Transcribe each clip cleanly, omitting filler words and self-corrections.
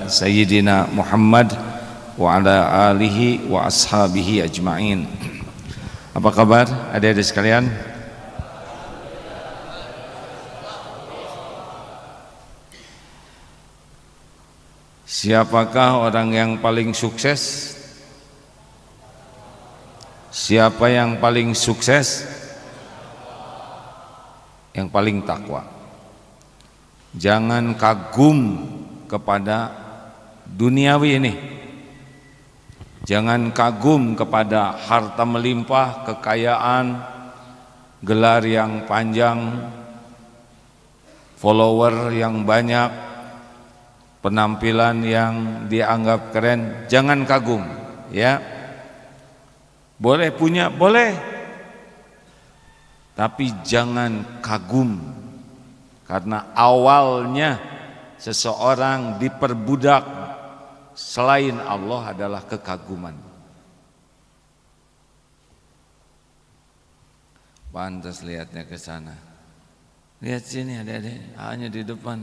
sayyidina Muhammad wa ala alihi wa ashabihi ajma'in. Apa kabar adik-adik sekalian? Siapakah orang yang paling sukses? Siapa yang paling sukses? Yang paling takwa. Jangan kagum kepada duniawi ini. Jangan kagum kepada harta melimpah, kekayaan, gelar yang panjang, follower yang banyak, penampilan yang dianggap keren. Jangan kagum, ya. Boleh punya, boleh. Tapi jangan kagum, karena awalnya seseorang diperbudak selain Allah adalah kekaguman. Pantas lihatnya ke sana. Lihat sini adik-adik, hanya di depan.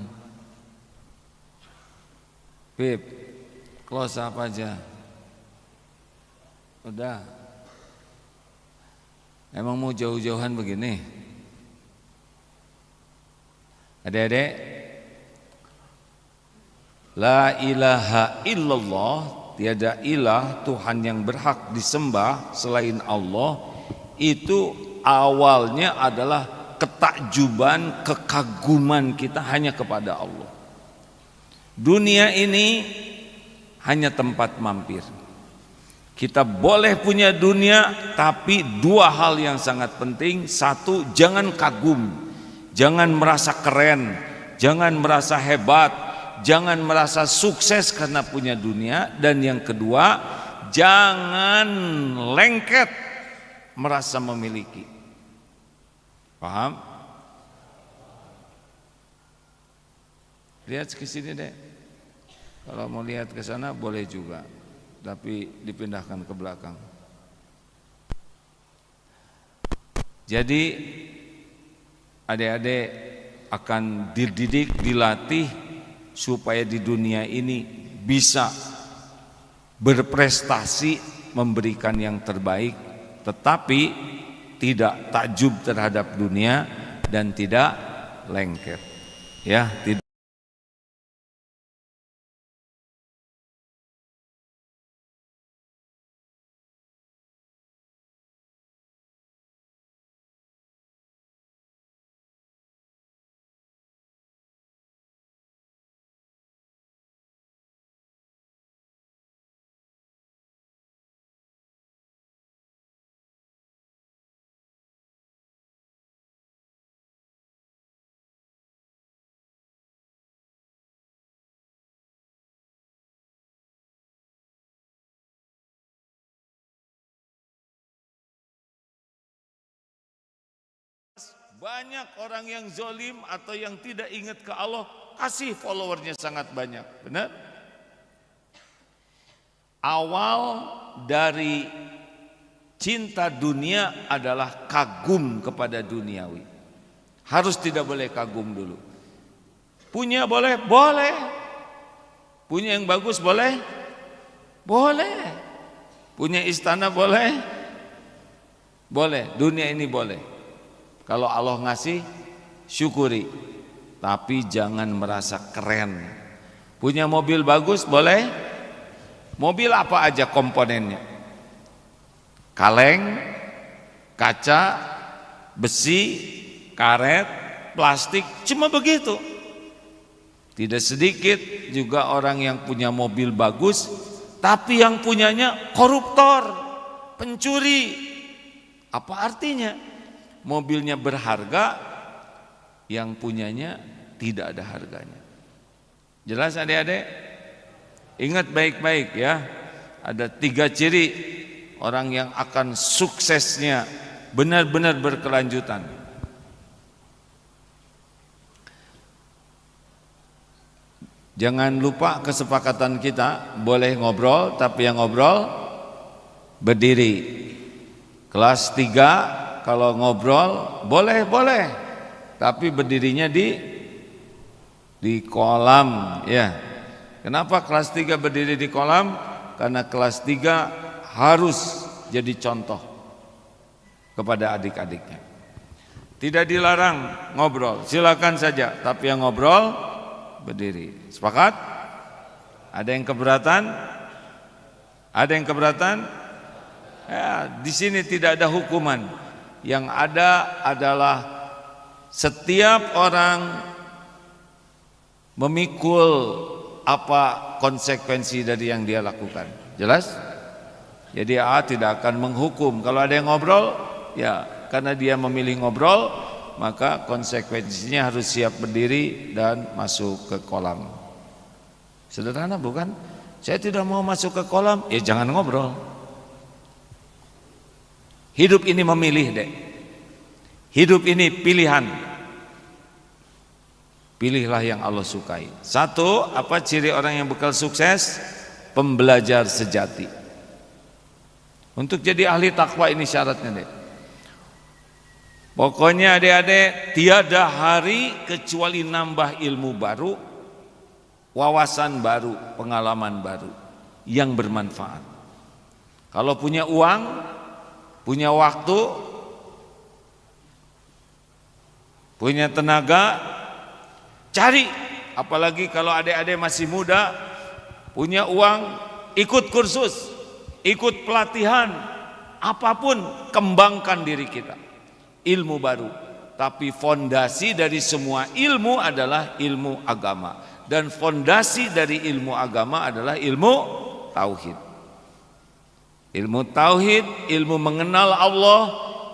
Beb, close up aja. Udah. Emang mau jauh-jauhan begini? Adik-adik, la ilaha illallah, tiada ilah Tuhan yang berhak disembah selain Allah. Itu awalnya adalah ketakjuban, kekaguman kita hanya kepada Allah. Dunia ini hanya tempat mampir. Kita boleh punya dunia, tapi dua hal yang sangat penting. Satu, jangan kagum, jangan merasa keren, jangan merasa hebat, jangan merasa sukses karena punya dunia. Dan yang kedua, jangan lengket merasa memiliki. Paham? Lihat ke sini deh. Kalau mau lihat ke sana boleh juga, tapi dipindahkan ke belakang. Jadi adik-adik akan dididik, dilatih supaya di dunia ini bisa berprestasi, memberikan yang terbaik, tetapi tidak takjub terhadap dunia dan tidak lengket. Ya, tidak. Banyak orang yang zolim atau yang tidak ingat ke Allah, kasih followernya sangat banyak. Benar? Awal dari cinta dunia adalah kagum kepada duniawi. Harus tidak boleh kagum dulu. Punya boleh? Boleh. Punya yang bagus boleh? Boleh. Punya istana boleh? Boleh. Dunia ini boleh. Kalau Allah ngasih, syukuri. Tapi jangan merasa keren. Punya mobil bagus, boleh? Mobil apa aja komponennya? Kaleng, kaca, besi, karet, plastik, cuma begitu. Tidak sedikit juga orang yang punya mobil bagus, tapi yang punyanya koruptor, pencuri. Apa artinya? Mobilnya berharga, yang punyanya tidak ada harganya. Jelas adik-adik? Ingat baik-baik ya. Ada 3 ciri orang yang akan suksesnya benar-benar berkelanjutan. Jangan lupa kesepakatan kita, boleh ngobrol, tapi yang ngobrol berdiri. Kelas 3 kalau ngobrol boleh, tapi berdirinya di kolam ya. Kenapa kelas 3 berdiri di kolam? Karena kelas 3 harus jadi contoh kepada adik-adiknya. Tidak dilarang ngobrol, silakan saja, tapi yang ngobrol berdiri. Sepakat? Ada yang keberatan? Ada yang keberatan? Ya, di sini tidak ada hukuman. Yang ada adalah setiap orang memikul apa konsekuensi dari yang dia lakukan. Jelas? Jadi A tidak akan menghukum. Kalau ada yang ngobrol, ya karena dia memilih ngobrol, maka konsekuensinya harus siap berdiri dan masuk ke kolam. Sederhana bukan? Saya tidak mau masuk ke kolam, ya jangan ngobrol. Hidup ini memilih deh. Hidup ini pilihan. Pilihlah yang Allah sukai. Satu, apa ciri orang yang bekal sukses? Pembelajar sejati. Untuk jadi ahli takwa ini syaratnya deh. Pokoknya adik-adik, tiada hari kecuali nambah ilmu baru, wawasan baru, pengalaman baru yang bermanfaat. Kalau punya uang, punya waktu, punya tenaga, cari. Apalagi kalau adik-adik masih muda, punya uang, ikut kursus, ikut pelatihan, apapun, kembangkan diri kita. Ilmu baru. Tapi fondasi dari semua ilmu adalah ilmu agama. Dan fondasi dari ilmu agama adalah ilmu tauhid. Ilmu tauhid, ilmu mengenal Allah,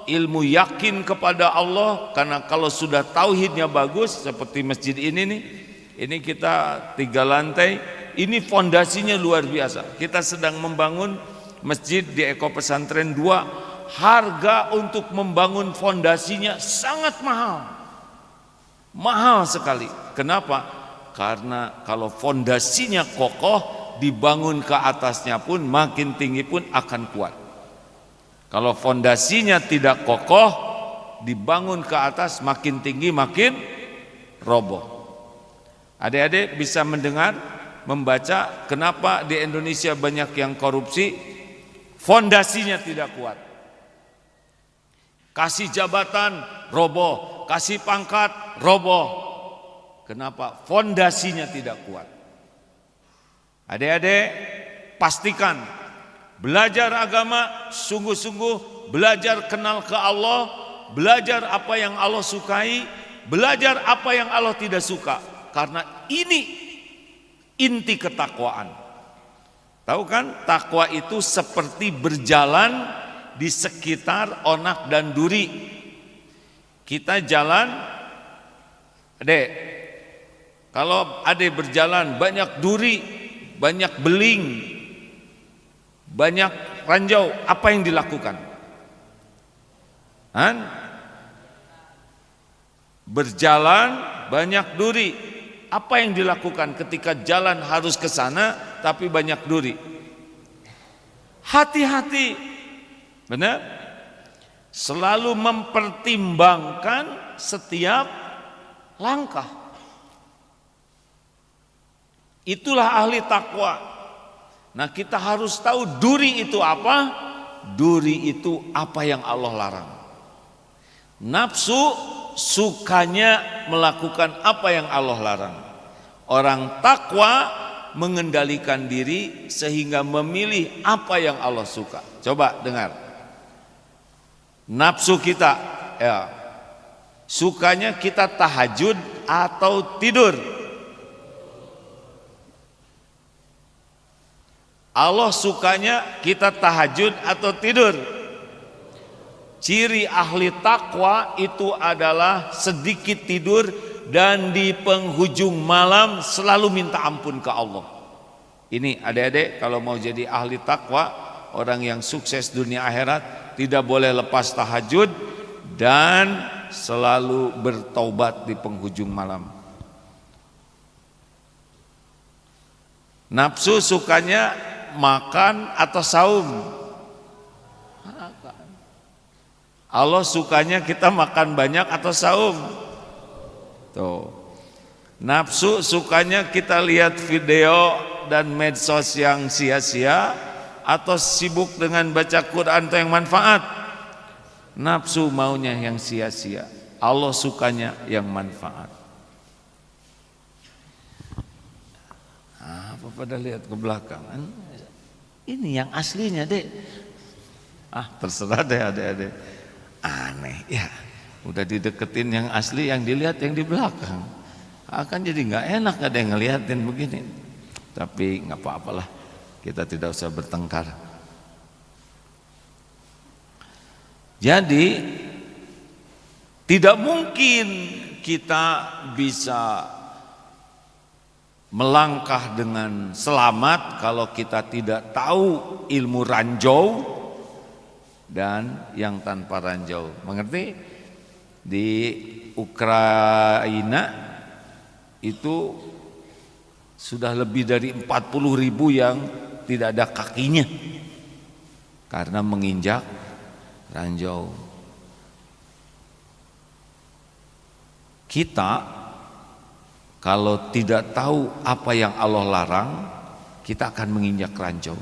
ilmu yakin kepada Allah. Karena kalau sudah tauhidnya bagus, seperti masjid ini nih, ini kita 3 lantai, ini fondasinya luar biasa. Kita sedang membangun masjid di Eko Pesantren 2. Harga untuk membangun fondasinya sangat mahal. Mahal sekali. Kenapa? Karena kalau fondasinya kokoh, dibangun ke atasnya pun makin tinggi pun akan kuat. Kalau fondasinya tidak kokoh, dibangun ke atas makin tinggi makin roboh. Adik-adik bisa mendengar, membaca kenapa di Indonesia banyak yang korupsi? Fondasinya tidak kuat. Kasih jabatan roboh, kasih pangkat roboh. Kenapa? Fondasinya tidak kuat. Adik-adik, pastikan belajar agama sungguh-sungguh, belajar kenal ke Allah, belajar apa yang Allah sukai, belajar apa yang Allah tidak suka. Karena ini inti ketakwaan. Tahu kan, takwa itu seperti berjalan di sekitar onak dan duri. Kita jalan, adek, kalau adek berjalan banyak duri, banyak beling, banyak ranjau, apa yang dilakukan? Berjalan banyak duri, apa yang dilakukan ketika jalan harus ke sana tapi banyak duri? Hati-hati. Benar? Selalu mempertimbangkan setiap langkah. Itulah ahli takwa. Nah, kita harus tahu duri itu apa? Duri itu apa yang Allah larang. Nafsu sukanya melakukan apa yang Allah larang. Orang takwa mengendalikan diri sehingga memilih apa yang Allah suka. Coba dengar. Nafsu kita, ya, sukanya kita tahajud atau tidur. Allah sukanya kita tahajud atau tidur. Ciri ahli takwa itu adalah sedikit tidur dan di penghujung malam selalu minta ampun ke Allah. Ini adik-adik kalau mau jadi ahli takwa, orang yang sukses dunia akhirat, tidak boleh lepas tahajud dan selalu bertaubat di penghujung malam. Nafsu sukanya makan atau saum? Allah sukanya kita makan banyak atau saum? Tuh. Nafsu sukanya kita lihat video dan medsos yang sia-sia atau sibuk dengan baca Quran atau yang manfaat. Nafsu maunya yang sia-sia, Allah sukanya yang manfaat. Apa pada lihat ke belakang? Ini yang aslinya, Dek. Terserah deh adik-adik. Aneh ya, udah dideketin yang asli, yang dilihat yang di belakang. Akan jadi nggak enak ada yang ngeliatin begini. Tapi nggak apa-apalah, kita tidak usah bertengkar. Jadi tidak mungkin kita bisa melangkah dengan selamat kalau kita tidak tahu ilmu ranjau dan yang tanpa ranjau. Mengerti? Di Ukraina itu sudah lebih dari 40.000 yang tidak ada kakinya karena menginjak ranjau. Kita kalau tidak tahu apa yang Allah larang, kita akan menginjak ranjau.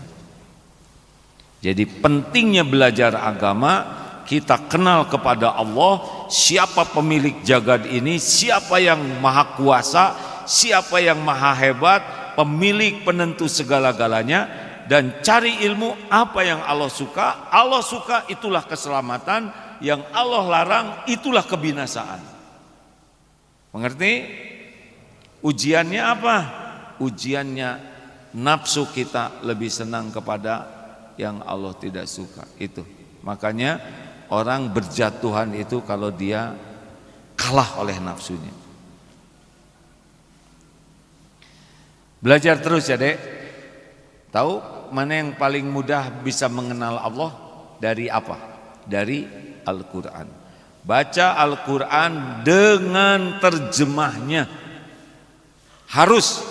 Jadi pentingnya belajar agama, kita kenal kepada Allah, siapa pemilik jagad ini, siapa yang maha kuasa, siapa yang maha hebat, pemilik penentu segala-galanya, dan cari ilmu apa yang Allah suka. Allah suka itulah keselamatan, yang Allah larang itulah kebinasaan. Mengerti? Ujiannya apa? Ujiannya nafsu kita lebih senang kepada yang Allah tidak suka. Itu makanya orang berjatuhan itu kalau dia kalah oleh nafsunya. Belajar terus ya, Dek. Tahu mana yang paling mudah bisa mengenal Allah? Dari apa? Dari Al-Quran. Baca Al-Quran dengan terjemahnya. Harus.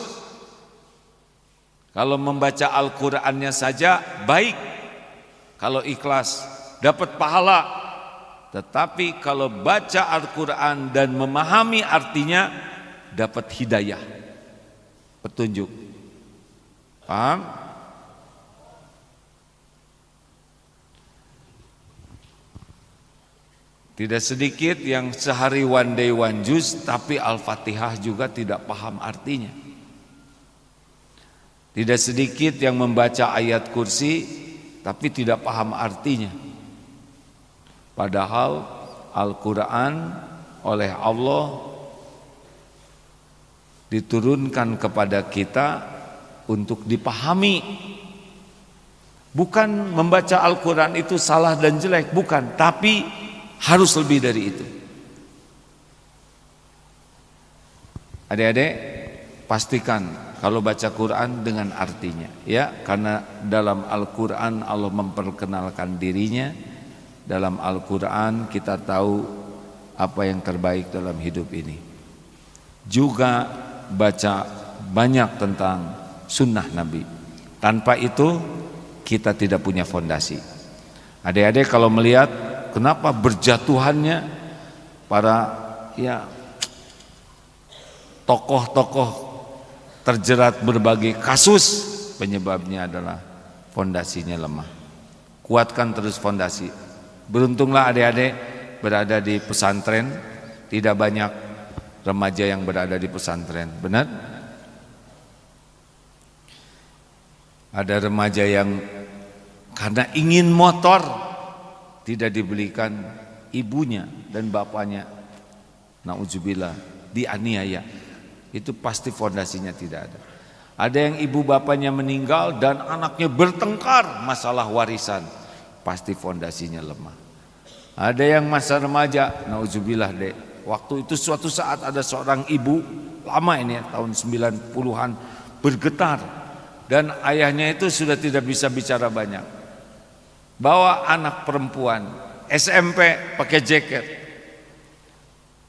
Kalau membaca Al-Qurannya saja baik, kalau ikhlas dapat pahala. Tetapi kalau baca Al-Quran dan memahami artinya, dapat hidayah, petunjuk. Paham? Tidak sedikit yang sehari one day one juz, tapi Al-Fatihah juga tidak paham artinya. Tidak sedikit yang membaca ayat kursi tapi tidak paham artinya. Padahal Al-Quran oleh Allah diturunkan kepada kita untuk dipahami. Bukan membaca Al-Quran itu salah dan jelek, bukan, tapi harus lebih dari itu. Adik-adik, pastikan kalau baca Quran dengan artinya, ya, karena dalam Al-Quran Allah memperkenalkan dirinya. Dalam Al-Quran kita tahu apa yang terbaik dalam hidup ini. Juga baca banyak tentang sunnah Nabi. Tanpa itu kita tidak punya fondasi. Adik-adik kalau melihat kenapa berjatuhannya para tokoh-tokoh terjerat berbagai kasus, penyebabnya adalah fondasinya lemah. Kuatkan terus fondasi. Beruntunglah adik-adik berada di pesantren. Tidak banyak remaja yang berada di pesantren, benar? Ada remaja yang karena ingin motor tidak dibelikan ibunya dan bapaknya, nauzubillah, dianiaya. Itu pasti fondasinya tidak ada. Ada yang ibu bapaknya meninggal dan anaknya bertengkar masalah warisan, pasti fondasinya lemah. Ada yang masa remaja, nauzubillah, Dek. Waktu itu suatu saat ada seorang ibu, lama ini ya, tahun 90-an, bergetar dan ayahnya itu sudah tidak bisa bicara banyak. Bawa anak perempuan SMP pakai jaket.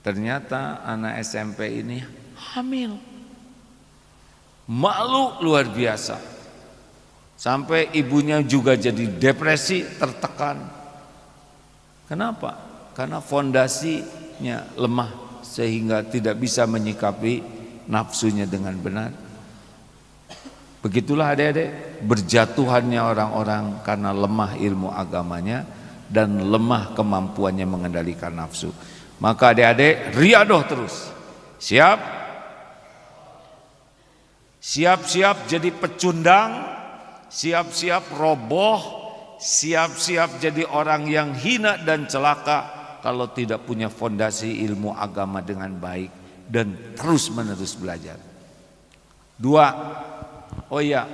Ternyata anak SMP ini hamil. Malu luar biasa. Sampai ibunya juga jadi depresi, tertekan. Kenapa? Karena fondasinya lemah sehingga tidak bisa menyikapi nafsunya dengan benar. Begitulah adik-adik berjatuhannya orang-orang karena lemah ilmu agamanya dan lemah kemampuannya mengendalikan nafsu. Maka adik-adik riadoh terus. Siap-siap jadi pecundang, siap-siap roboh, siap-siap jadi orang yang hina dan celaka kalau tidak punya fondasi ilmu agama dengan baik dan terus-menerus belajar. 2. Oh iya,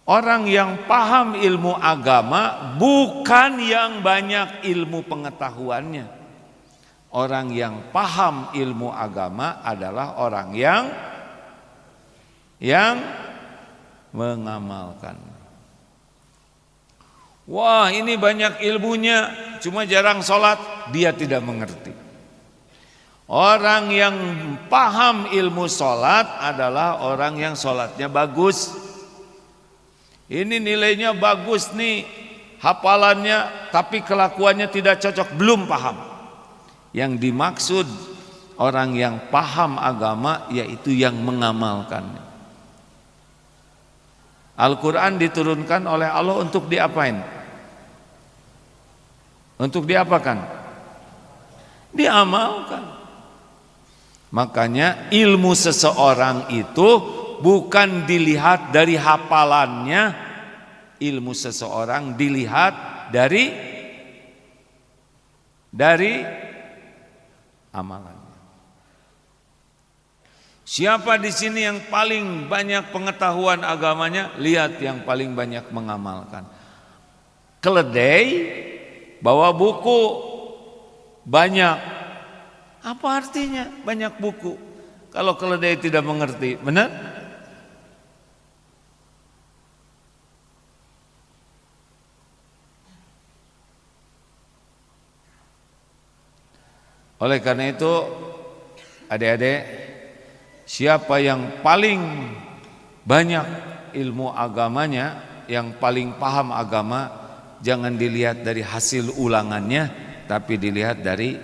orang yang paham ilmu agama bukan yang banyak ilmu pengetahuannya. Orang yang paham ilmu agama adalah orang yang mengamalkan. Wah, ini banyak ilmunya, cuma jarang sholat, dia tidak mengerti. Orang yang paham ilmu sholat adalah orang yang sholatnya bagus. Ini nilainya bagus nih, hafalannya, tapi kelakuannya tidak cocok, belum paham. Yang dimaksud orang yang paham agama yaitu yang mengamalkannya. Al-Quran diturunkan oleh Allah untuk diapain? Untuk diapakan? Diamalkan. Makanya ilmu seseorang itu bukan dilihat dari hafalannya, ilmu seseorang dilihat dari amalannya. Siapa di sini yang paling banyak pengetahuan agamanya? Lihat yang paling banyak mengamalkan. Keledai bawa buku banyak. Apa artinya banyak buku kalau keledai tidak mengerti? Benar? Oleh karena itu, adik-adik, siapa yang paling banyak ilmu agamanya, yang paling paham agama, jangan dilihat dari hasil ulangannya, tapi dilihat dari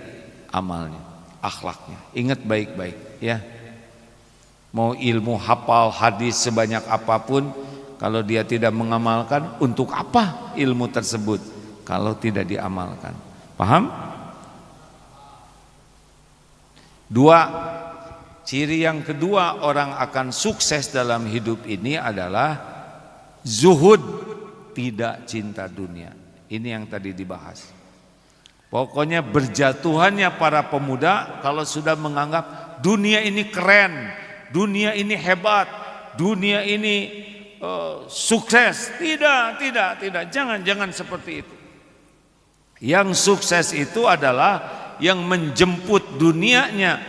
amalnya, akhlaknya. Ingat baik-baik ya. Mau ilmu hafal hadis sebanyak apapun, kalau dia tidak mengamalkan, untuk apa ilmu tersebut kalau tidak diamalkan? Paham? 2. Ciri yang kedua orang akan sukses dalam hidup ini adalah zuhud, tidak cinta dunia. Ini yang tadi dibahas. Pokoknya berjatuhannya para pemuda kalau sudah menganggap dunia ini keren, dunia ini hebat, dunia ini sukses. Tidak, jangan seperti itu. Yang sukses itu adalah yang menjemput dunianya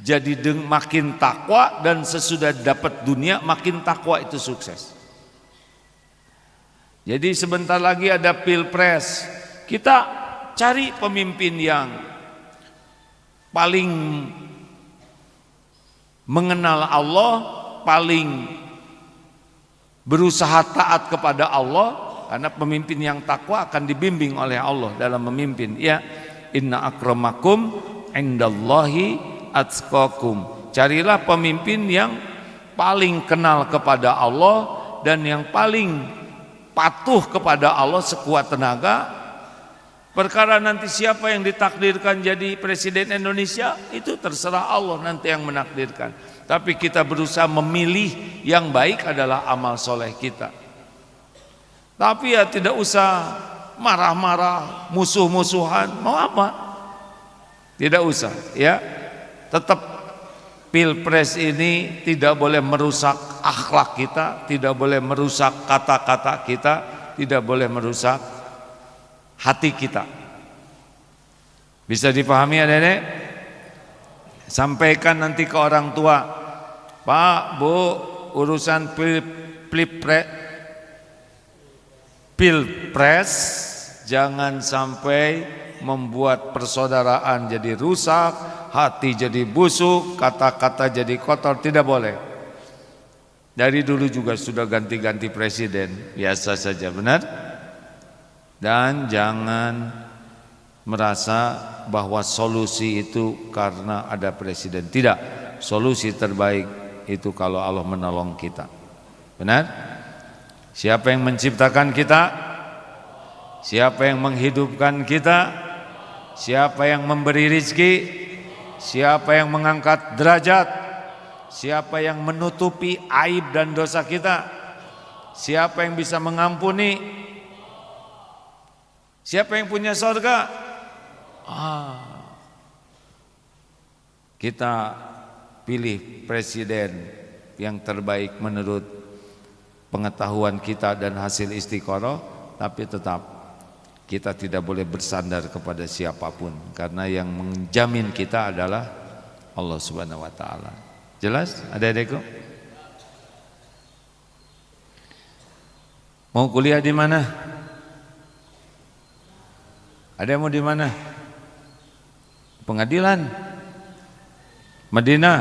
jadi makin takwa, dan sesudah dapat dunia makin takwa, itu sukses. Jadi sebentar lagi ada pilpres, kita cari pemimpin yang paling mengenal Allah, paling berusaha taat kepada Allah, karena pemimpin yang takwa akan dibimbing oleh Allah dalam memimpin. Ya, inna akramakum indallahi atqakum. Carilah pemimpin yang paling kenal kepada Allah dan yang paling patuh kepada Allah sekuat tenaga. Perkara nanti siapa yang ditakdirkan jadi presiden Indonesia, itu terserah Allah nanti yang menakdirkan. Tapi kita berusaha memilih yang baik adalah amal soleh kita. Tapi ya tidak usah marah-marah, musuh-musuhan, mau apa? Tidak usah ya. Tetap pilpres ini tidak boleh merusak akhlak kita, tidak boleh merusak kata-kata kita, tidak boleh merusak hati kita. Bisa dipahami adik-adik? Sampaikan nanti ke orang tua, Pak, Bu, urusan pilpres jangan sampai membuat persaudaraan jadi rusak, hati jadi busuk, kata-kata jadi kotor, tidak boleh. Dari dulu juga sudah ganti-ganti presiden, biasa saja, benar? Dan jangan merasa bahwa solusi itu karena ada presiden. Tidak, solusi terbaik itu kalau Allah menolong kita. Benar? Siapa yang menciptakan kita? Siapa yang menghidupkan kita? Siapa yang memberi rizki? Siapa yang mengangkat derajat? Siapa yang menutupi aib dan dosa kita? Siapa yang bisa mengampuni? Siapa yang punya surga? Kita pilih presiden yang terbaik menurut pengetahuan kita dan hasil istiqoroh, tapi tetap kita tidak boleh bersandar kepada siapapun, karena yang menjamin kita adalah Allah Subhanahu wa taala. Jelas adik-adikku? Mau kuliah di mana? Ada yang mau di mana? Pengadilan? Madinah?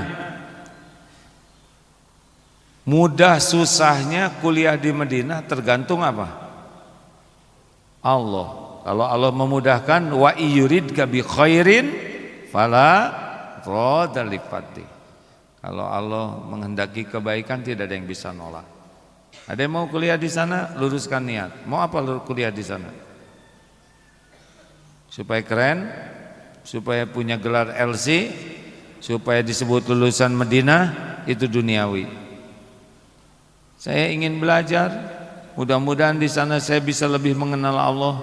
Mudah susahnya kuliah di Madinah tergantung apa? Allah. Kalau Allah memudahkan, wa iyuridka bi khairin fala radda li fadli. Kalau Allah menghendaki kebaikan, tidak ada yang bisa nolak. Ada yang mau kuliah di sana, luruskan niat. Mau apa kuliah di sana? Supaya keren, supaya punya gelar LC, supaya disebut lulusan Madinah, itu duniawi. Saya ingin belajar, mudah-mudahan di sana saya bisa lebih mengenal Allah.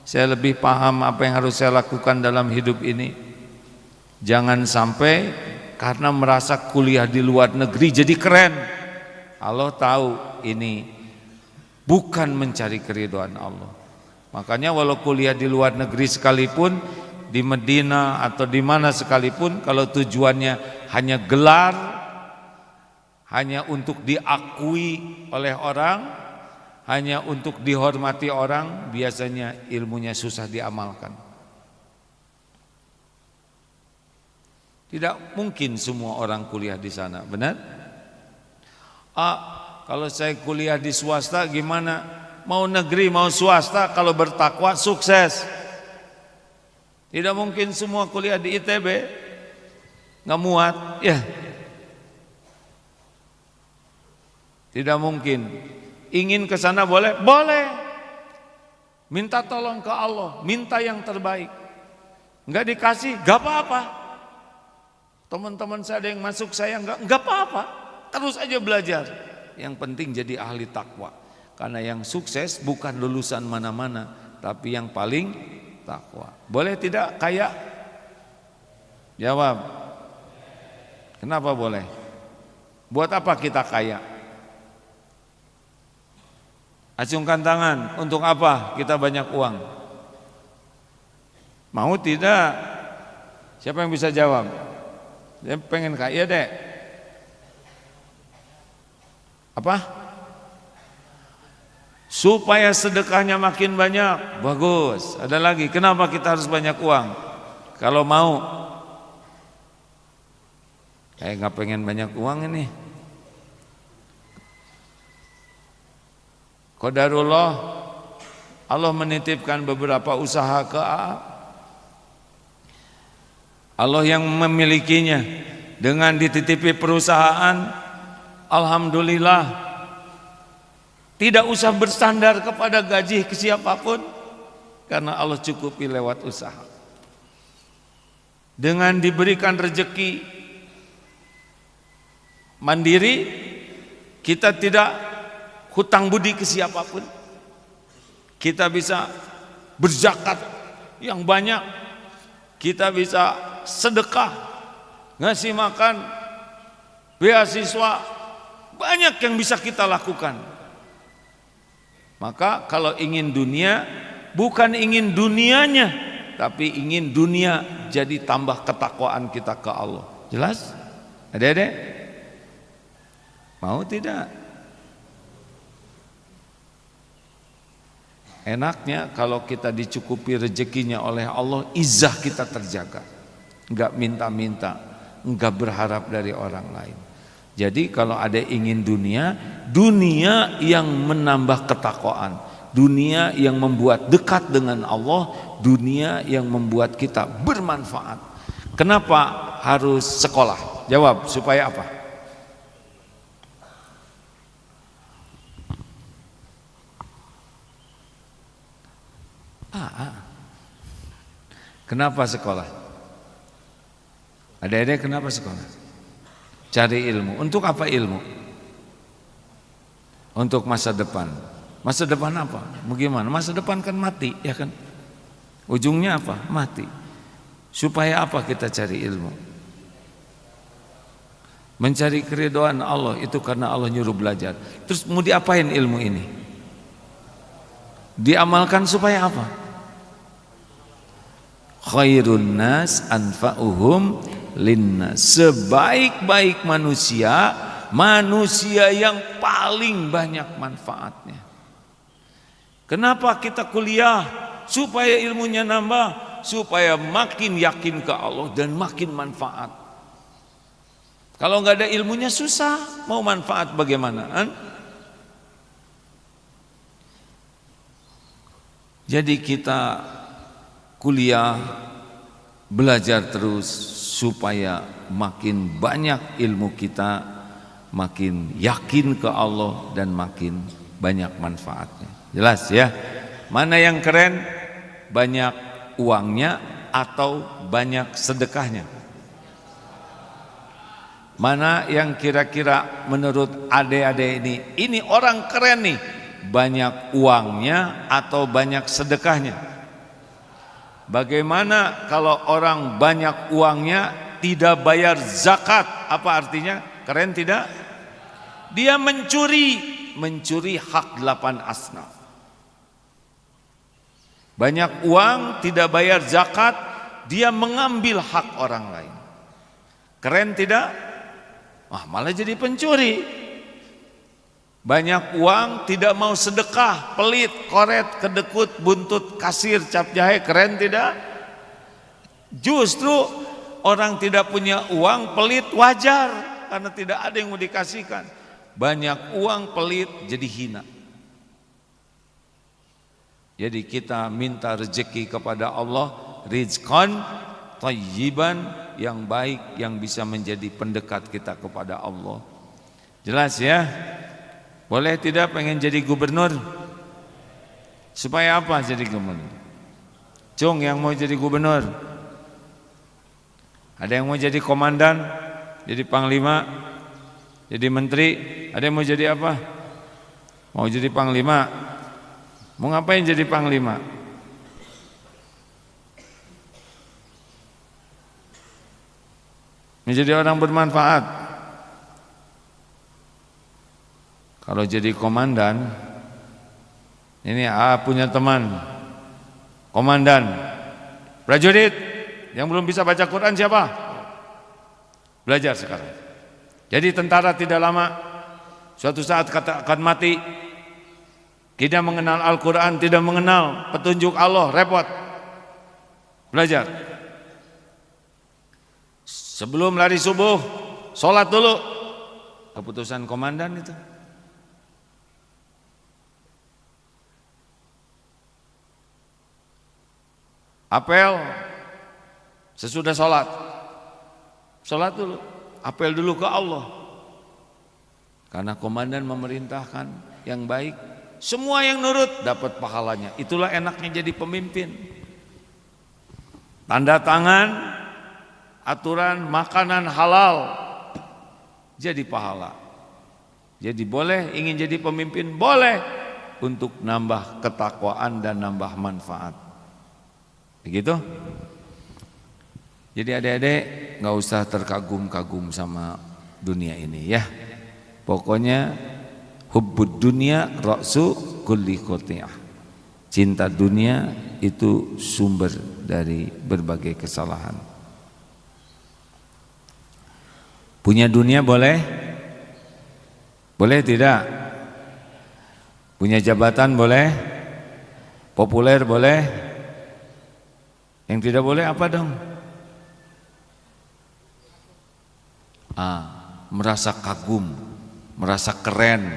Saya lebih paham apa yang harus saya lakukan dalam hidup ini. Jangan sampai karena merasa kuliah di luar negeri jadi keren. Allah tahu ini bukan mencari keridhaan Allah. Makanya walau kuliah di luar negeri sekalipun, di Madinah atau di mana sekalipun, kalau tujuannya hanya gelar, hanya untuk diakui oleh orang, hanya untuk dihormati orang, biasanya ilmunya susah diamalkan. Tidak mungkin semua orang kuliah di sana, benar? Kalau saya kuliah di swasta gimana? Mau negeri mau swasta, kalau bertakwa sukses. Tidak mungkin semua kuliah di ITB, nggak muat, ya. Tidak mungkin. Ingin ke sana boleh? Boleh. Minta tolong ke Allah, minta yang terbaik. Enggak dikasih, enggak apa-apa. Teman-teman saya ada yang masuk, saya enggak apa-apa. Terus aja belajar. Yang penting jadi ahli takwa. Karena yang sukses bukan lulusan mana-mana, tapi yang paling takwa. Boleh tidak kaya? Jawab. Kenapa boleh? Buat apa kita kaya? Acungkan tangan, untuk apa kita banyak uang? Mau tidak? Siapa yang bisa jawab? Dia pengen kaya deh. Apa? Supaya sedekahnya makin banyak. Bagus. Ada lagi, kenapa kita harus banyak uang? Kalau mau. Kayak nggak pengen banyak uang ini. Qadarullah, Allah menitipkan beberapa usaha ke A. Allah yang memilikinya. Dengan dititipi perusahaan, alhamdulillah, tidak usah bersandar kepada gaji ke siapapun, karena Allah cukupi lewat usaha. Dengan diberikan rezeki mandiri, kita tidak hutang budi ke siapapun. Kita bisa berzakat yang banyak, kita bisa sedekah, ngasih makan, beasiswa, banyak yang bisa kita lakukan. Maka kalau ingin dunia, bukan ingin dunianya, tapi ingin dunia jadi tambah ketakwaan kita ke Allah. Jelas? Adik-adik? Mau tidak? Enaknya kalau kita dicukupi rezekinya oleh Allah, izzah kita terjaga. Enggak minta-minta, enggak berharap dari orang lain. Jadi kalau ada ingin dunia, dunia yang menambah ketakwaan, dunia yang membuat dekat dengan Allah, dunia yang membuat kita bermanfaat. Kenapa harus sekolah? Jawab, supaya apa? Kenapa sekolah? Adik-adik kenapa sekolah? Cari ilmu. Untuk apa ilmu? Untuk masa depan. Masa depan apa? Bagaimana? Masa depan kan mati, ya kan? Ujungnya apa? Mati. Supaya apa kita cari ilmu? Mencari keridhaan Allah itu karena Allah nyuruh belajar. Terus mau diapain ilmu ini? Diamalkan supaya apa? Khairun nas anfa'uhum linnas. Sebaik-baik manusia, manusia yang paling banyak manfaatnya. Kenapa kita kuliah? Supaya ilmunya nambah, supaya makin yakin ke Allah dan makin manfaat. Kalau nggak ada ilmunya susah, mau manfaat bagaimana? Jadi kita kuliah, belajar terus supaya makin banyak ilmu kita, makin yakin ke Allah dan makin banyak manfaatnya. Jelas ya? Mana yang keren? Banyak uangnya atau banyak sedekahnya? Mana yang kira-kira menurut adik-adik ini orang keren nih? Banyak uangnya atau banyak sedekahnya? Bagaimana kalau orang banyak uangnya tidak bayar zakat? Apa artinya? Keren tidak? Dia mencuri hak 8 asnaf. Banyak uang tidak bayar zakat, dia mengambil hak orang lain. Keren tidak? Malah jadi pencuri. Banyak uang tidak mau sedekah, pelit, koret, kedekut, buntut, kasir, cap jahe. Keren tidak? Justru orang tidak punya uang, pelit, wajar, karena tidak ada yang mau dikasihkan. Banyak uang, pelit, jadi hina. Jadi kita minta rezeki kepada Allah, rizqan thayyiban, yang baik, yang bisa menjadi pendekat kita kepada Allah. Jelas ya? Boleh tidak pengen jadi gubernur? Supaya apa jadi gubernur? Cung yang mau jadi gubernur? Ada yang mau jadi komandan? Jadi panglima? Jadi menteri? Ada yang mau jadi apa? Mau jadi panglima? Mau ngapain jadi panglima? Menjadi orang bermanfaat. Kalau jadi komandan, ini punya teman komandan, prajurit yang belum bisa baca Quran siapa? Belajar sekarang. Jadi tentara tidak lama, suatu saat akan mati. Tidak mengenal Al-Quran, tidak mengenal petunjuk Allah, repot. Belajar. Sebelum lari subuh, sholat dulu. Keputusan komandan itu. Apel sesudah sholat. Sholat dulu. Apel dulu ke Allah. Karena komandan memerintahkan yang baik. Semua yang nurut dapat pahalanya. Itulah enaknya jadi pemimpin. Tanda tangan, aturan makanan halal, jadi pahala. Jadi boleh ingin jadi pemimpin, boleh, untuk nambah ketakwaan dan nambah manfaat. Begitu? Jadi adik-adik gak usah terkagum-kagum sama dunia ini ya. Pokoknya hubbud dunia ra'su kulli khati'ah. Cinta dunia itu sumber dari berbagai kesalahan. Punya dunia boleh? Boleh tidak? Punya jabatan boleh? Populer boleh? Yang tidak boleh apa dong? Merasa kagum, merasa keren,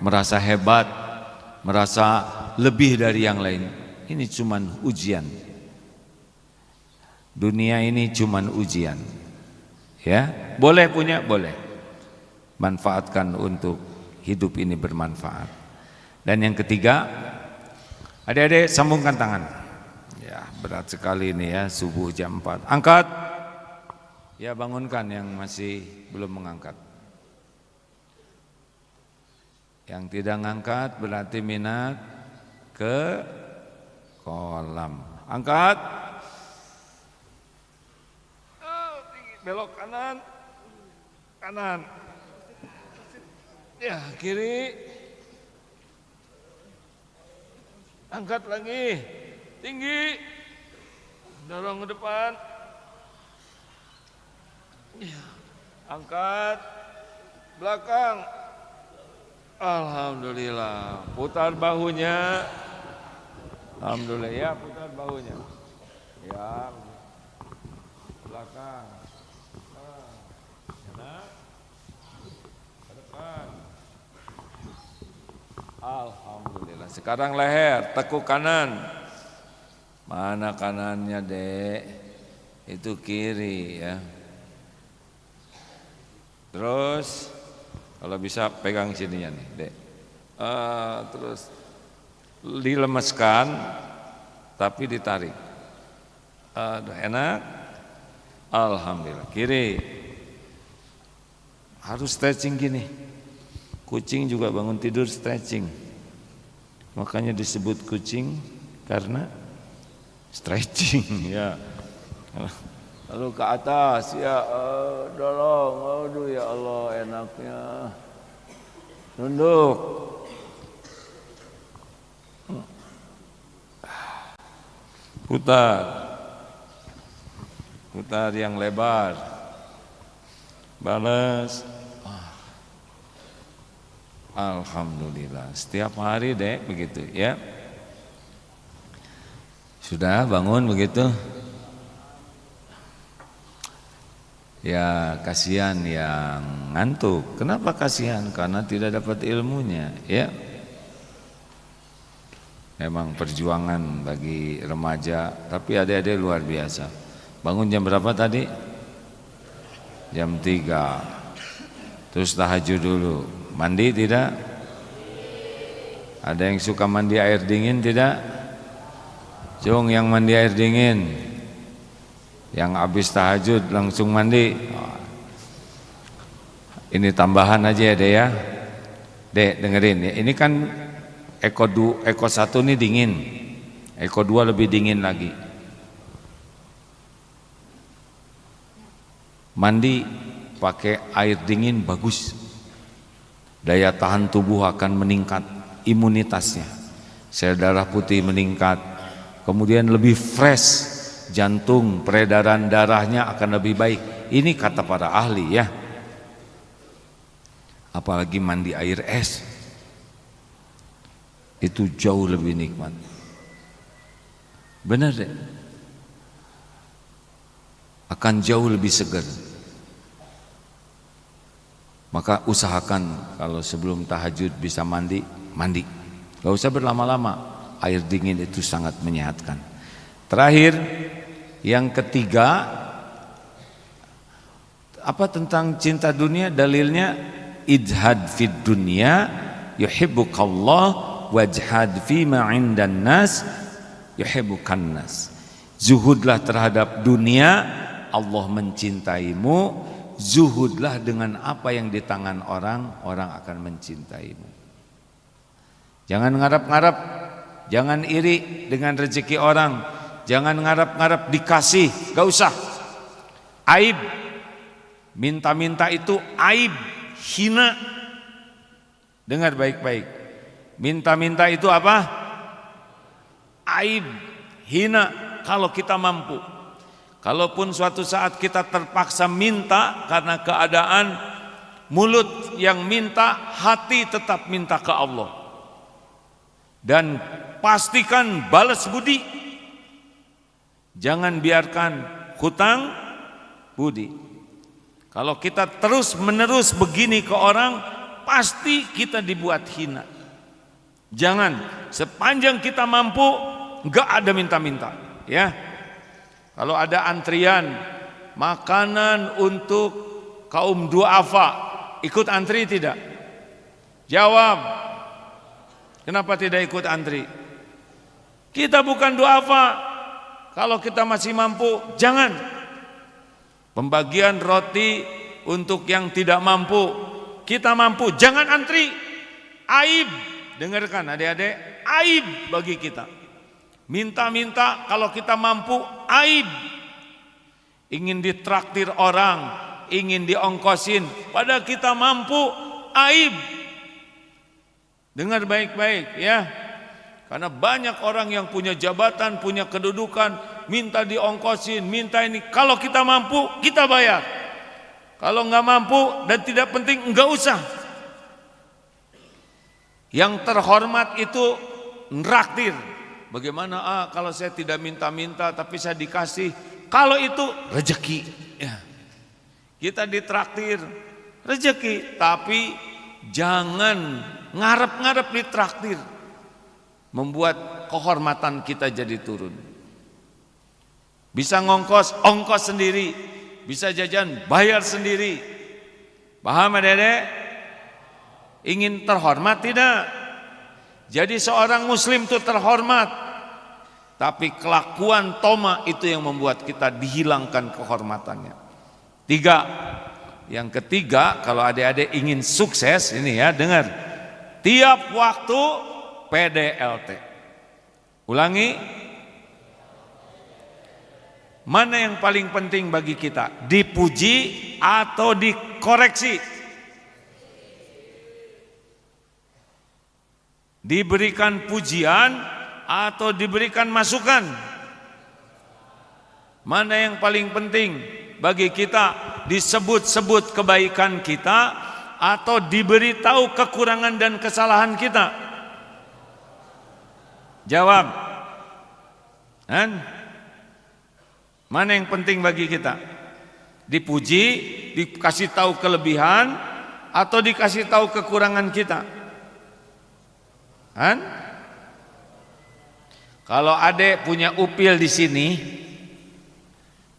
merasa hebat, merasa lebih dari yang lain. Ini cuman ujian. Dunia ini cuman ujian. Ya, boleh punya, boleh. Manfaatkan untuk hidup ini bermanfaat. Dan yang ketiga, adik-adik sambungkan tangan. Ya, berat sekali ini ya, subuh jam 4. Angkat. Ya, bangunkan yang masih belum mengangkat. Yang tidak ngangkat berarti minat ke kolam. Angkat. Belok kanan. Kanan. Ya, kiri. Angkat lagi. Tinggi. Dorong ke depan. Ya. Angkat. Belakang. Alhamdulillah. Putar bahunya. Alhamdulillah ya, putar bahunya. Ya. Belakang. Kanan. Ke depan. Alhamdulillah. Sekarang leher, tekuk kanan. Mana kanannya, Dek? Itu kiri ya. Terus kalau bisa pegang sininya nih, Dek. Terus dilemeskan tapi ditarik. Enak. Alhamdulillah. Kiri. Harus stretching gini. Kucing juga bangun tidur stretching. Makanya disebut kucing karena stretching ya. Lalu ke atas ya, dorong. Aduh ya Allah, enaknya. Tunduk. Putar. Putar yang lebar. Balas. Alhamdulillah. Setiap hari, Dek, begitu ya. Sudah bangun begitu? Ya, kasihan yang ngantuk. Kenapa kasihan? Karena tidak dapat ilmunya, ya. Memang perjuangan bagi remaja, tapi adik-adik luar biasa. Bangun jam berapa tadi? Jam 3. Terus tahajud dulu. Mandi tidak? Ada yang suka mandi air dingin tidak? Jong yang mandi air dingin. Yang habis tahajud langsung mandi. Ini tambahan aja ya, Dek ya. Dek, dengerin ya. Ini kan Eko 1 ini dingin. Eko 2 lebih dingin lagi. Mandi pakai air dingin bagus. Daya tahan tubuh akan meningkat, imunitasnya. Sel darah putih meningkat. Kemudian lebih fresh. Jantung, peredaran darahnya akan lebih baik. Ini kata para ahli ya. Apalagi mandi air es. Itu jauh lebih nikmat. Benar deh. Akan jauh lebih segar. Maka usahakan kalau sebelum tahajud bisa mandi, mandi. Gak usah berlama-lama. Air dingin itu sangat menyehatkan. Terakhir, yang ketiga, apa tentang cinta dunia? Dalilnya ijhad fid dunya yuhibbukallah wajhad fima 'indan nas yuhibbukan nas. Zuhudlah terhadap dunia, Allah mencintaimu. Zuhudlah dengan apa yang di tangan orang, orang akan mencintaimu. Jangan ngarap-ngarap, jangan iri dengan rezeki orang, jangan ngarap-ngarap dikasih, gak usah. Aib, minta-minta itu aib, hina. Dengar baik-baik, minta-minta itu apa? Aib, hina kalau kita mampu. Kalaupun suatu saat kita terpaksa minta karena keadaan, mulut yang minta, hati tetap minta ke Allah. Dan pastikan balas budi. Jangan biarkan hutang budi. Kalau kita terus menerus begini ke orang, pasti kita dibuat hina. Jangan, sepanjang kita mampu, enggak ada minta-minta, ya. Kalau ada antrian makanan untuk kaum duafa, ikut antri tidak? Jawab. Kenapa tidak ikut antri? Kita bukan duafa. Kalau kita masih mampu, jangan. Pembagian roti untuk yang tidak mampu, kita mampu, jangan antri. Aib, dengarkan adik-adik, aib bagi kita. Minta-minta kalau kita mampu, aib. Ingin ditraktir orang, ingin diongkosin, padahal kita mampu, aib. Dengar baik-baik ya. Karena banyak orang yang punya jabatan, punya kedudukan, minta diongkosin, minta ini. Kalau kita mampu, kita bayar. Kalau nggak mampu dan tidak penting, nggak usah. Yang terhormat itu nraktir. Bagaimana kalau saya tidak minta-minta tapi saya dikasih? Kalau itu rezeki ya. Kita ditraktir rezeki, tapi jangan ngarep-ngarep ditraktir, membuat kehormatan kita jadi turun. Bisa ngongkos, ongkos sendiri. Bisa jajan, bayar sendiri. Paham adik-adik? Ingin terhormat tidak? Jadi seorang muslim itu terhormat, tapi kelakuan toma itu yang membuat kita dihilangkan kehormatannya. 3. Yang ketiga, kalau adik-adik ingin sukses, ini ya, dengar. Tiap waktu PDLT. Ulangi. Mana yang paling penting bagi kita? Dipuji atau dikoreksi? Diberikan pujian atau diberikan masukan? Mana yang paling penting bagi kita? Disebut-sebut kebaikan kita atau diberitahu kekurangan dan kesalahan kita? Jawab. Mana yang penting bagi kita? Dipuji, dikasih tahu kelebihan, atau dikasih tahu kekurangan kita? Kalau adek punya upil di sini,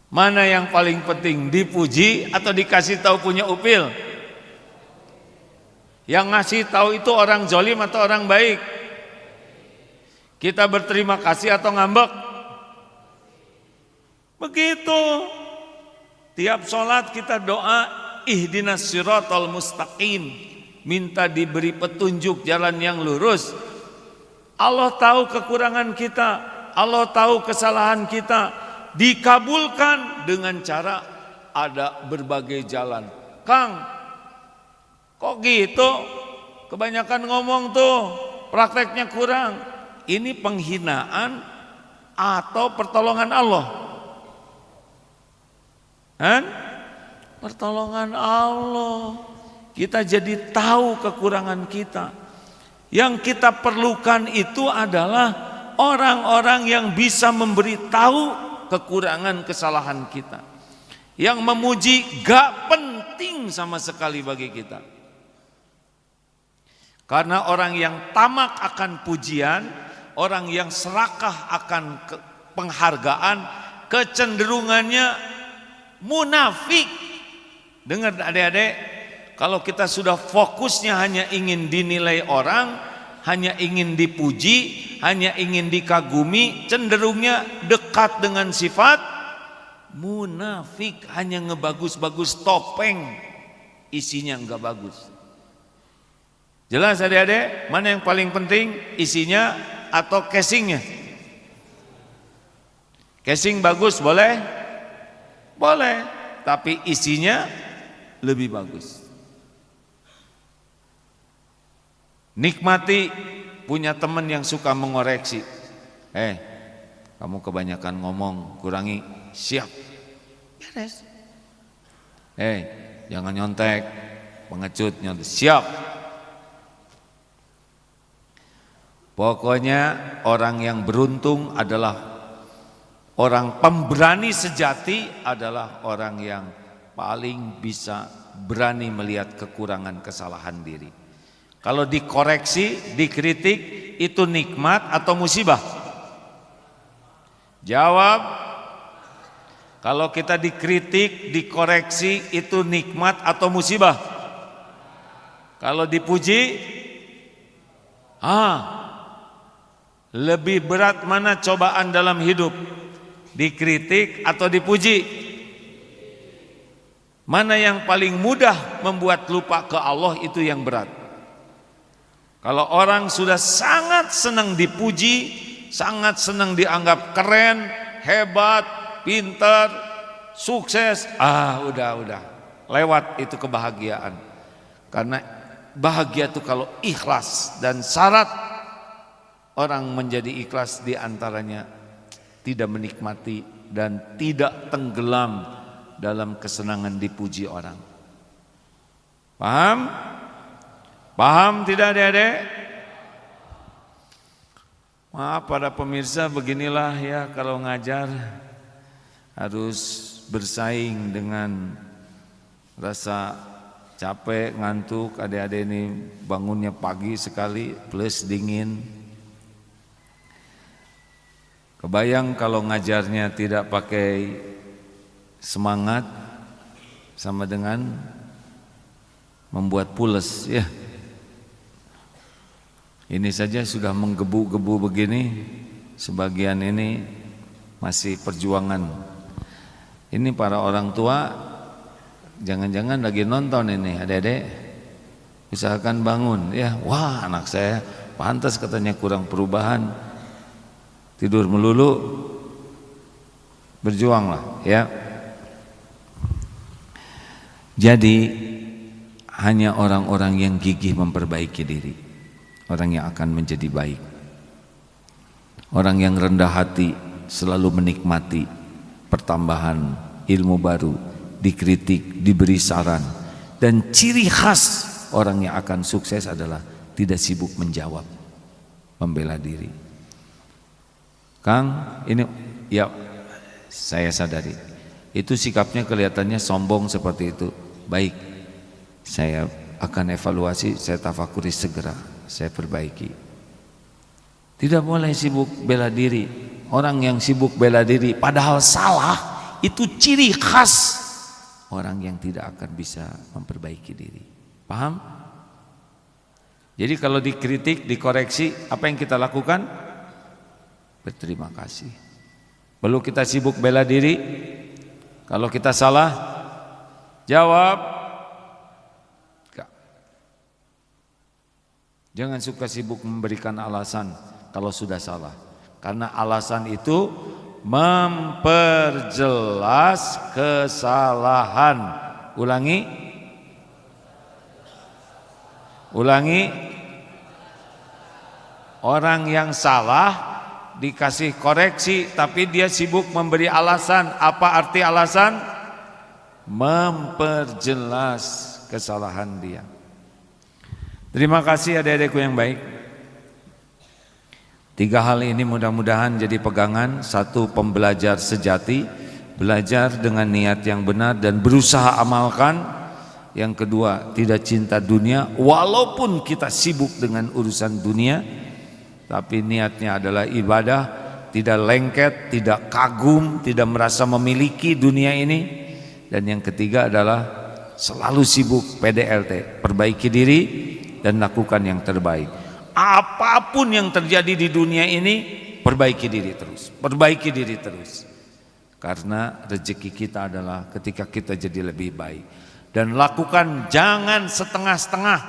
mana yang paling penting? Dipuji atau dikasih tahu punya upil? Yang ngasih tahu itu orang zolim atau orang baik? Kita berterima kasih atau ngambek? Begitu. Tiap sholat kita doa ihdinas siratal mustaqim, minta diberi petunjuk jalan yang lurus. Allah tahu kekurangan kita, Allah tahu kesalahan kita, dikabulkan dengan cara ada berbagai jalan. Kang, kok gitu? Kebanyakan ngomong tuh, prakteknya kurang. Ini penghinaan atau pertolongan Allah? Pertolongan Allah. Kita jadi tahu kekurangan kita. Yang kita perlukan itu adalah orang-orang yang bisa memberitahu kekurangan kesalahan kita. Yang memuji gak penting sama sekali bagi kita. Karena orang yang tamak akan pujian, orang yang serakah akan penghargaan, kecenderungannya munafik. Dengar adik-adik, kalau kita sudah fokusnya hanya ingin dinilai orang, hanya ingin dipuji, hanya ingin dikagumi, cenderungnya dekat dengan sifat munafik. Hanya ngebagus-bagus topeng, isinya enggak bagus. Jelas adik-adik, mana yang paling penting? Isinya atau casingnya? Casing bagus boleh? Boleh, tapi isinya lebih bagus. Nikmati punya teman yang suka mengoreksi. Kamu kebanyakan ngomong, kurangi. Siap, beres. Jangan nyontek, pengecut nyontek. Siap. Pokoknya orang yang beruntung adalah orang pemberani sejati, adalah orang yang paling bisa berani melihat kekurangan kesalahan diri. Kalau dikoreksi, dikritik, itu nikmat atau musibah? Jawab. Kalau kita dikritik, dikoreksi, itu nikmat atau musibah? Kalau dipuji, lebih berat mana cobaan dalam hidup? Dikritik atau dipuji? Mana yang paling mudah membuat lupa ke Allah, itu yang berat. Kalau orang sudah sangat senang dipuji, sangat senang dianggap keren, hebat, pintar, sukses, udah lewat itu kebahagiaan. Karena bahagia itu kalau ikhlas, dan syarat orang menjadi ikhlas diantaranya tidak menikmati dan tidak tenggelam dalam kesenangan dipuji orang. Paham? Paham tidak adik-adik? Maaf para pemirsa, beginilah ya kalau ngajar harus bersaing dengan rasa capek, ngantuk. Adik-adik ini bangunnya pagi sekali plus dingin. Kebayang kalau ngajarnya tidak pakai semangat, sama dengan membuat pules ya. Ini saja sudah menggebu-gebu begini, sebagian ini masih perjuangan. Ini para orang tua jangan-jangan lagi nonton ini, adik-adik. Usahakan bangun ya. Wah, anak saya pantas katanya kurang perubahan, tidur melulu. Berjuanglah ya. Jadi hanya orang-orang yang gigih memperbaiki diri, orang yang akan menjadi baik. Orang yang rendah hati selalu menikmati pertambahan ilmu baru, dikritik, diberi saran. Dan ciri khas orang yang akan sukses adalah tidak sibuk menjawab, membela diri. Kang, ini ya saya sadari, itu sikapnya kelihatannya sombong seperti itu. Baik, saya akan evaluasi, saya tafakuri segera, saya perbaiki. Tidak boleh sibuk bela diri. Orang yang sibuk bela diri padahal salah, itu ciri khas orang yang tidak akan bisa memperbaiki diri. Paham? Jadi kalau dikritik, dikoreksi, apa yang kita lakukan? Berterima kasih. Belum kita sibuk bela diri. Kalau kita salah, jawab. Jangan suka sibuk memberikan alasan kalau sudah salah. Karena alasan itu memperjelas kesalahan. Ulangi. Orang yang salah dikasih koreksi tapi dia sibuk memberi alasan. Apa arti alasan? Memperjelas kesalahan dia. Terima kasih adik-adikku yang baik. 3 hal ini mudah-mudahan jadi pegangan. 1, pembelajar sejati, belajar dengan niat yang benar dan berusaha amalkan. Yang kedua, tidak cinta dunia walaupun kita sibuk dengan urusan dunia, tapi niatnya adalah ibadah, tidak lengket, tidak kagum, tidak merasa memiliki dunia ini. Dan yang ketiga adalah selalu sibuk PDLT, perbaiki diri dan lakukan yang terbaik. Apapun yang terjadi di dunia ini, perbaiki diri terus, perbaiki diri terus. Karena rezeki kita adalah ketika kita jadi lebih baik. Dan lakukan, jangan setengah-setengah,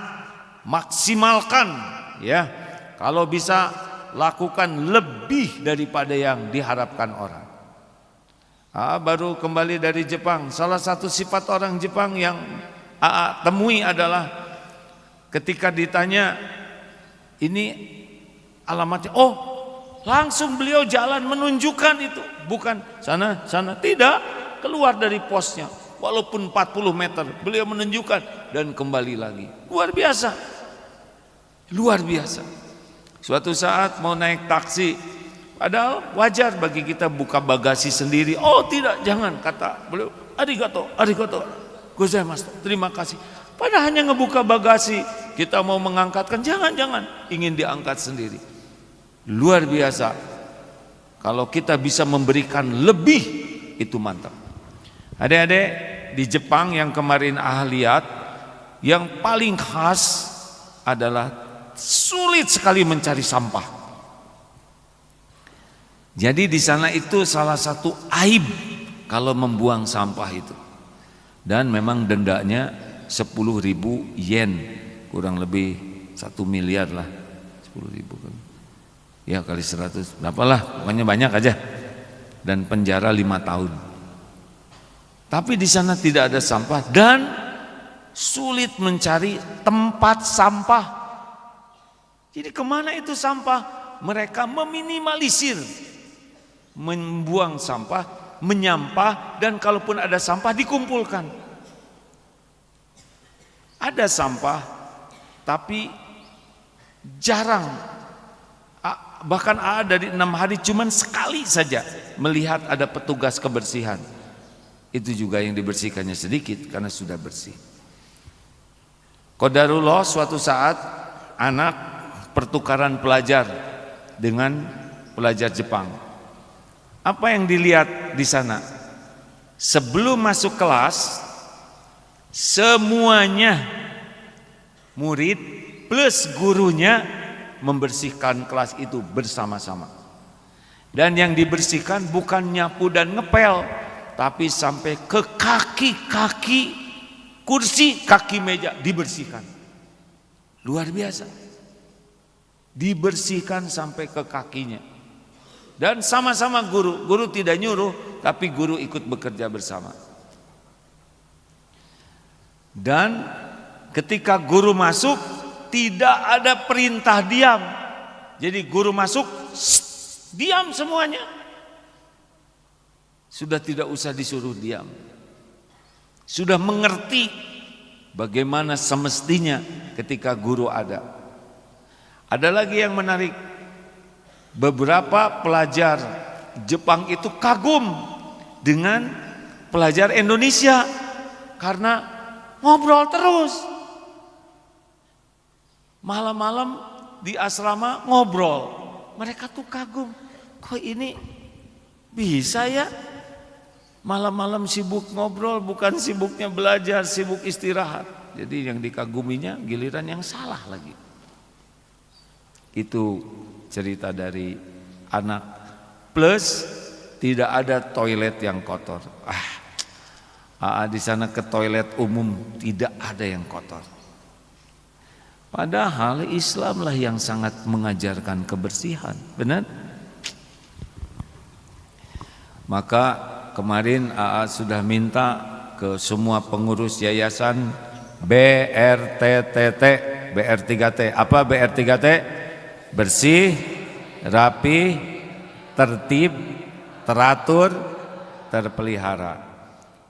maksimalkan ya. Kalau bisa lakukan lebih daripada yang diharapkan orang. Baru kembali dari Jepang, salah satu sifat orang Jepang yang temui adalah ketika ditanya ini alamatnya, oh langsung beliau jalan menunjukkan itu, bukan sana, tidak, keluar dari posnya walaupun 40 meter beliau menunjukkan dan kembali lagi. Luar biasa, luar biasa. Suatu saat mau naik taksi, padahal wajar bagi kita buka bagasi sendiri. Oh tidak, jangan, kata beliau, arigato gozaimasu, terima kasih. Padahal hanya ngebuka bagasi, kita mau mengangkatkan, jangan, ingin diangkat sendiri. Luar biasa. Kalau kita bisa memberikan lebih, itu mantap. Adik-adik, di Jepang yang kemarin lihat, yang paling khas adalah sulit sekali mencari sampah. Jadi di sana itu salah satu aib kalau membuang sampah itu. Dan memang dendanya 10.000 yen, kurang lebih 1 miliar lah. 10.000 kan. Ya kali 100, berapalah, pokoknya banyak aja. Dan penjara 5 tahun. Tapi di sana tidak ada sampah dan sulit mencari tempat sampah. Jadi kemana itu sampah? Mereka meminimalisir, membuang sampah, menyampah, dan kalaupun ada sampah dikumpulkan. Ada sampah, tapi jarang. Bahkan dari 6 hari cuman sekali saja melihat ada petugas kebersihan. Itu juga yang dibersihkannya sedikit karena sudah bersih. Qadarullah, suatu saat anak pertukaran pelajar dengan pelajar Jepang. Apa yang dilihat di sana? Sebelum masuk kelas, semuanya murid plus gurunya membersihkan kelas itu bersama-sama. Dan yang dibersihkan bukan nyapu dan ngepel, tapi sampai ke kaki-kaki kursi, kaki meja dibersihkan. Luar biasa. Dibersihkan sampai ke kakinya. Dan sama-sama guru tidak nyuruh, tapi guru ikut bekerja bersama. Dan ketika guru masuk, tidak ada perintah diam. Jadi guru masuk, diam semuanya. Sudah tidak usah disuruh diam. Sudah mengerti bagaimana semestinya ketika guru ada. Ada lagi yang menarik. Beberapa pelajar Jepang itu kagum dengan pelajar Indonesia karena ngobrol terus. Malam-malam di asrama ngobrol. Mereka tuh kagum. Kok ini bisa ya? Malam-malam sibuk ngobrol, bukan sibuknya belajar, sibuk istirahat. Jadi yang dikaguminya giliran yang salah lagi. Itu cerita dari anak. Plus tidak ada toilet yang kotor. Di sana ke toilet umum tidak ada yang kotor. Padahal Islamlah yang sangat mengajarkan kebersihan, benar? Maka kemarin sudah minta ke semua pengurus yayasan BRTTT, BR3T. Apa BR3T? Bersih, rapi, tertib, teratur, terpelihara.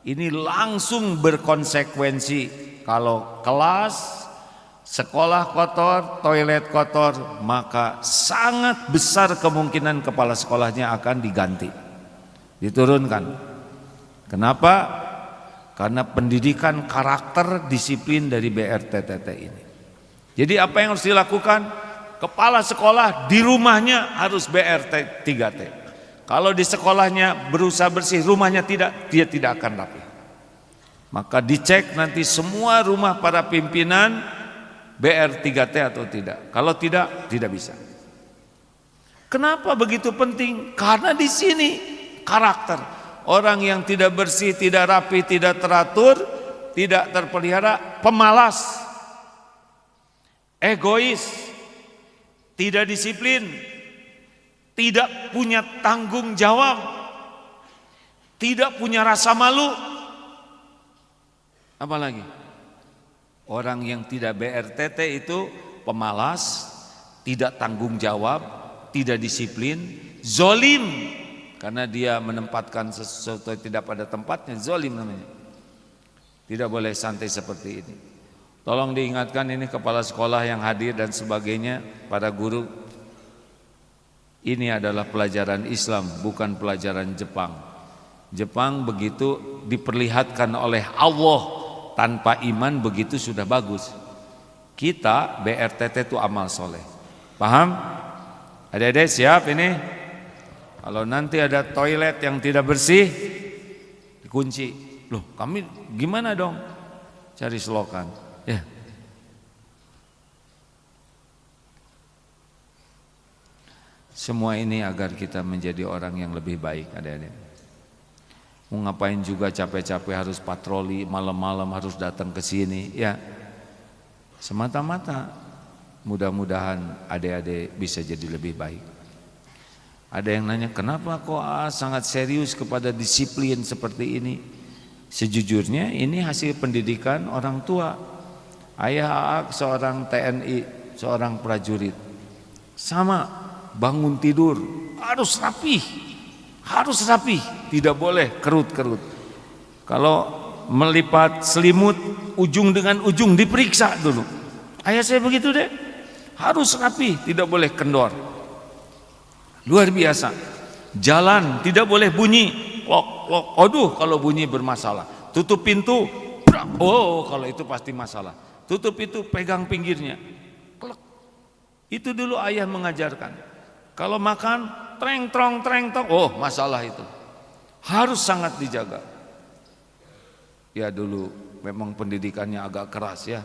Ini langsung berkonsekuensi kalau kelas, sekolah kotor, toilet kotor, maka sangat besar kemungkinan kepala sekolahnya akan diganti, diturunkan. Kenapa? Karena pendidikan karakter disiplin dari BRTTT ini. Jadi apa yang harus dilakukan? Kepala sekolah di rumahnya harus BR3T. Kalau di sekolahnya berusaha bersih, rumahnya tidak, dia tidak akan rapi. Maka dicek nanti semua rumah para pimpinan BR3T atau tidak. Kalau tidak, tidak bisa. Kenapa begitu penting? Karena di sini karakter orang yang tidak bersih, tidak rapi, tidak teratur, tidak terpelihara, pemalas, egois, tidak disiplin, tidak punya tanggung jawab, tidak punya rasa malu. Apalagi orang yang tidak BRTT itu pemalas, tidak tanggung jawab, tidak disiplin, zolim karena dia menempatkan sesuatu yang tidak pada tempatnya, zolim namanya. Tidak boleh santai seperti ini. Tolong diingatkan ini kepala sekolah yang hadir dan sebagainya, para guru. Ini adalah pelajaran Islam, bukan pelajaran Jepang. Jepang begitu diperlihatkan oleh Allah, tanpa iman begitu sudah bagus. Kita BRTT itu amal soleh. Paham? Adik-adik siap ini? Kalau nanti ada toilet yang tidak bersih, dikunci. Loh, kami gimana dong? Cari selokan. Ya. Semua ini agar kita menjadi orang yang lebih baik, adik-adik. Mau ngapain juga capek-capek harus patroli, malam-malam harus datang ke sini, ya. Semata-mata mudah-mudahan adik-adik bisa jadi lebih baik. Ada yang nanya, kenapa kok sangat serius kepada disiplin seperti ini? Sejujurnya ini hasil pendidikan orang tua. Ayah Aak seorang TNI, seorang prajurit. Sama, bangun tidur harus rapih, tidak boleh kerut-kerut. Kalau melipat selimut ujung dengan ujung diperiksa dulu. Ayah saya begitu deh, harus rapih, tidak boleh kendor. Luar biasa. Jalan tidak boleh bunyi, lok lok. Aduh, kalau bunyi bermasalah. Tutup pintu, oh kalau itu pasti masalah. Tutup itu, pegang pinggirnya, klek. Itu dulu ayah mengajarkan. Kalau makan, treng trong, oh masalah itu. Harus sangat dijaga. Ya dulu memang pendidikannya agak keras ya.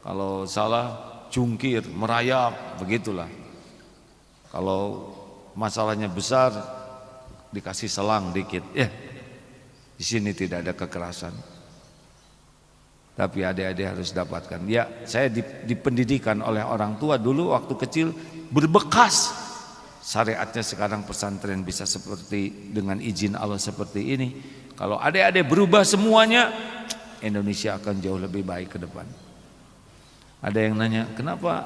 Kalau salah, cungkir, merayap, begitulah. Kalau masalahnya besar, dikasih selang dikit. Ya, di sini tidak ada kekerasan. Tapi adik-adik harus dapatkan. Ya, saya dipendidikan oleh orang tua dulu waktu kecil berbekas. Syariatnya sekarang pesantren bisa seperti dengan izin Allah seperti ini. Kalau adik-adik berubah semuanya, Indonesia akan jauh lebih baik ke depan. Ada yang nanya, kenapa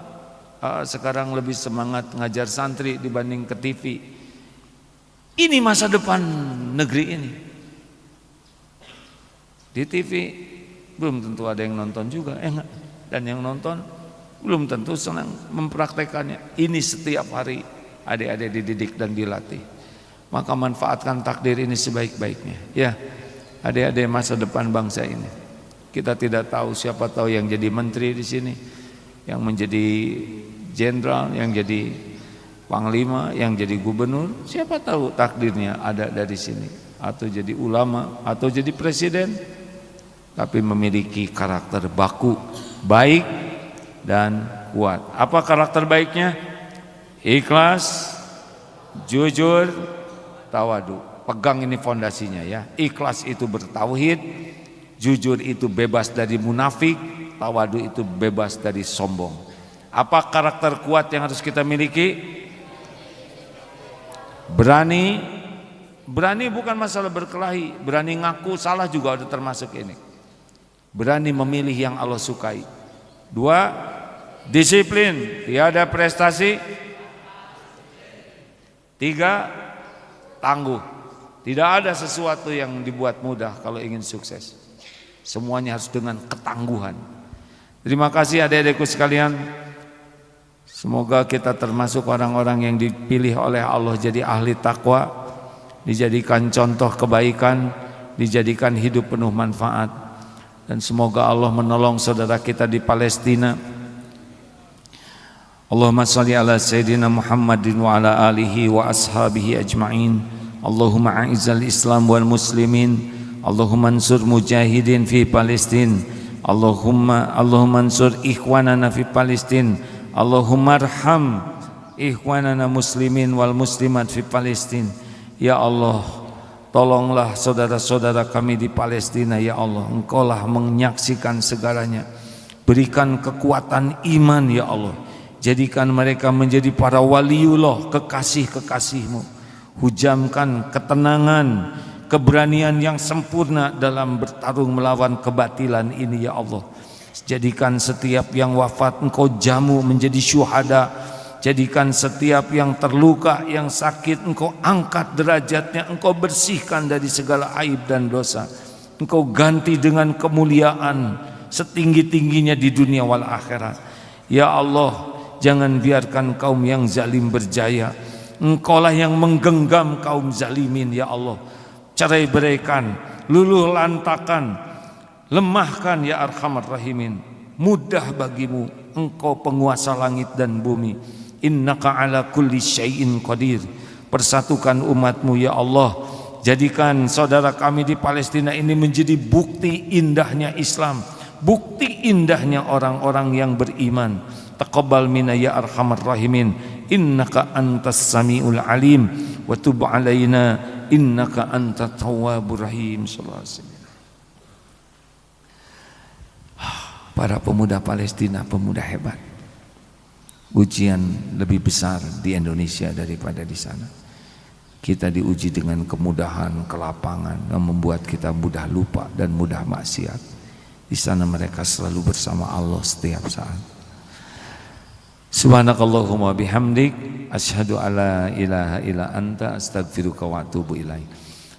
sekarang lebih semangat ngajar santri dibanding ke TV? Ini masa depan negeri ini. Di TV belum tentu ada yang nonton juga, enggak. Dan yang nonton belum tentu senang mempraktekannya. Ini setiap hari adik-adik dididik dan dilatih. Maka manfaatkan takdir ini sebaik-baiknya. Ya, adik-adik masa depan bangsa ini. Kita tidak tahu, siapa tahu yang jadi menteri di sini, yang menjadi jenderal, yang jadi panglima, yang jadi gubernur, siapa tahu takdirnya ada dari sini. Atau jadi ulama, atau jadi presiden. Tapi memiliki karakter baku, baik dan kuat. Apa karakter baiknya? Ikhlas, jujur, tawadu. Pegang ini fondasinya ya. Ikhlas itu bertauhid, jujur itu bebas dari munafik, tawadu itu bebas dari sombong. Apa karakter kuat yang harus kita miliki? Berani. Berani bukan masalah berkelahi, berani ngaku salah juga ada termasuk ini. Berani memilih yang Allah sukai. 2, disiplin, tiada prestasi. 3, tangguh. Tidak ada sesuatu yang dibuat mudah kalau ingin sukses. Semuanya harus dengan ketangguhan. Terima kasih adik-adikku sekalian. Semoga kita termasuk orang-orang yang dipilih oleh Allah jadi ahli takwa, dijadikan contoh kebaikan, dijadikan hidup penuh manfaat. Dan semoga Allah menolong saudara kita di Palestina. Allahumma salli ala Sayyidina Muhammadin wa ala alihi wa ashabihi ajma'in. Allahumma a'izzal Islam wal muslimin. Allahumma ansur mujahidin fi Palestin. Allahumma ansur ikhwanana fi Palestin. Allahumma arham ikhwanana muslimin wal muslimat fi Palestin. Ya Allah, tolonglah saudara-saudara kami di Palestina. Ya Allah, Engkaulah menyaksikan segalanya. Berikan kekuatan iman ya Allah. Jadikan mereka menjadi para waliullah, kekasih-kekasih-Mu. Hujamkan ketenangan, keberanian yang sempurna dalam bertarung melawan kebatilan ini ya Allah. Jadikan setiap yang wafat Engkau jamu menjadi syuhada. Jadikan setiap yang terluka, yang sakit Engkau angkat derajatnya, Engkau bersihkan dari segala aib dan dosa. Engkau ganti dengan kemuliaan setinggi-tingginya di dunia wal akhirat. Ya Allah, jangan biarkan kaum yang zalim berjaya. Engkaulah yang menggenggam kaum zalimin ya Allah. Cerai-beraikan, luluh lantakan, lemahkan ya Arhamar Rahimin. Mudah bagimu, Engkau penguasa langit dan bumi. Innaka ala kulli syai'in qadir. Persatukan umatmu ya Allah. jadikan saudara kami di Palestina ini menjadi bukti indahnya Islam, bukti indahnya orang-orang yang beriman. Taqabbal minna ya arhamar rahimin, innaka antas samiul alim, wa tub alaina innaka antat tawwabur rahim. Sallallahu alaihi wasallam. Para pemuda Palestina, pemuda hebat. Ujian lebih besar di Indonesia daripada di sana. Kita diuji dengan kemudahan, kelapangan yang membuat kita mudah lupa dan mudah maksiat. Di sana mereka selalu bersama Allah setiap saat. Subhanakallahumma bihamdik, asyhadu alla ilaha illa anta, astaghfiruka wa atubu ilaik.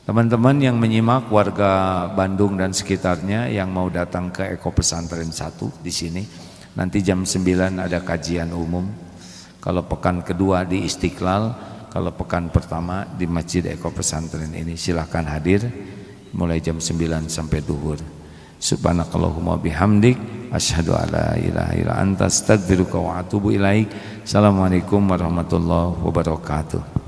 Teman-teman yang menyimak, warga Bandung dan sekitarnya yang mau datang ke Eko Pesantren 1 di sini, nanti jam 9 ada kajian umum. Kalau pekan kedua di Istiqlal, kalau pekan pertama di Masjid Eko Pesantren ini, silahkan hadir mulai jam 9 sampai duhur. Subhanakallahumma bihamdik, asyhadu alla ilaha illa anta, astaghfiruka wa atubu ilaik. Assalamualaikum warahmatullahi wabarakatuh.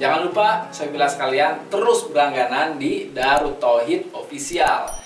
Jangan lupa, saya bilang sekalian, terus berlangganan di Darut Tauhid Official.